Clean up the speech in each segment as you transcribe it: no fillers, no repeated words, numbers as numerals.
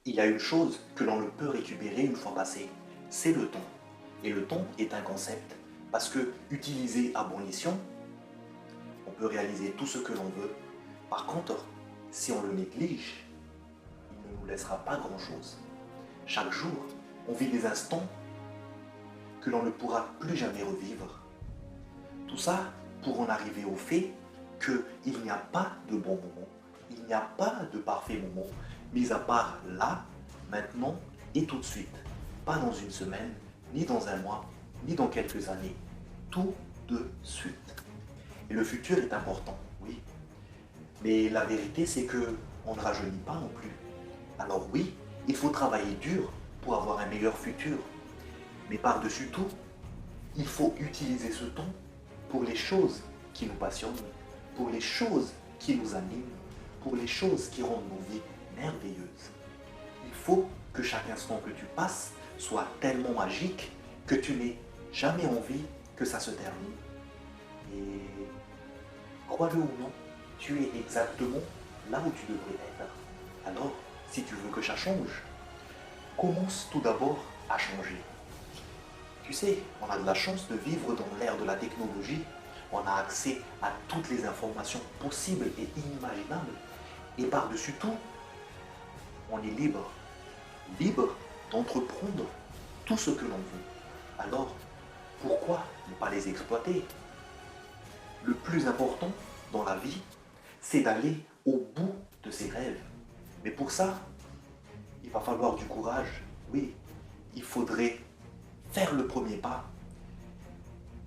Il y a une chose que l'on ne peut récupérer une fois passé, c'est le temps. Et le temps est un concept, parce que utilisé à bon escient, on peut réaliser tout ce que l'on veut. Par contre, si on le néglige, il ne nous laissera pas grand-chose. Chaque jour, on vit des instants que l'on ne pourra plus jamais revivre. Tout ça pour en arriver au fait qu'il n'y a pas de bon moment, il n'y a pas de parfait moment, mis à part là, maintenant et tout de suite. Pas dans une semaine, ni dans un mois, ni dans quelques années. Tout de suite. Et le futur est important, oui. Mais la vérité, c'est que on ne rajeunit pas non plus. Alors oui, il faut travailler dur pour avoir un meilleur futur. Mais par-dessus tout, il faut utiliser ce temps pour les choses qui nous passionnent, pour les choses qui nous animent, pour les choses qui rendent nos vies merveilleuses. Il faut que chaque instant que tu passes soit tellement magique que tu n'aies jamais envie que ça se termine. Et crois-le ou non, tu es exactement là où tu devrais être. Alors, si tu veux que ça change, commence tout d'abord à changer. Tu sais, on a de la chance de vivre dans l'ère de la technologie. On a accès à toutes les informations possibles et inimaginables. Et par-dessus tout, on est libre. Libre d'entreprendre tout ce que l'on veut. Alors, pourquoi ne pas les exploiter? Le plus important dans la vie, c'est d'aller au bout de ses rêves. Mais pour ça, il va falloir du courage. Oui, il faudrait faire le premier pas.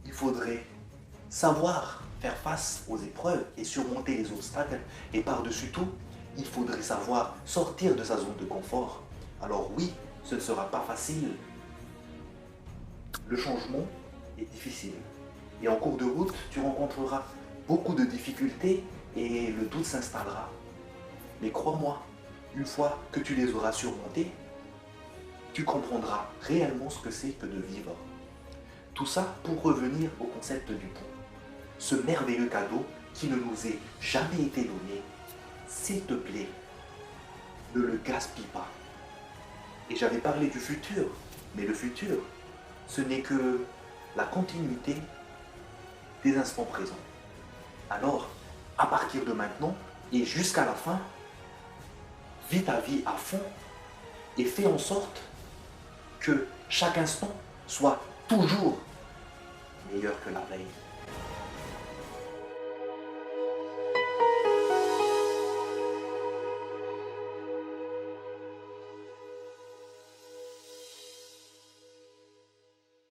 Il faudrait savoir faire face aux épreuves et surmonter les obstacles. Et par-dessus tout, il faudrait savoir sortir de sa zone de confort. Alors oui, ce ne sera pas facile. Le changement est difficile. Et en cours de route, tu rencontreras beaucoup de difficultés et le doute s'installera. Mais crois-moi, une fois que tu les auras surmontées, tu comprendras réellement ce que c'est que de vivre. Tout ça pour revenir au concept du temps. Ce merveilleux cadeau qui ne nous est jamais été donné. S'il te plaît, ne le gaspille pas. Et j'avais parlé du futur, mais le futur, ce n'est que la continuité des instants présents. Alors, à partir de maintenant et jusqu'à la fin, vis ta vie à fond et fais en sorte que chaque instant soit toujours meilleur que la veille.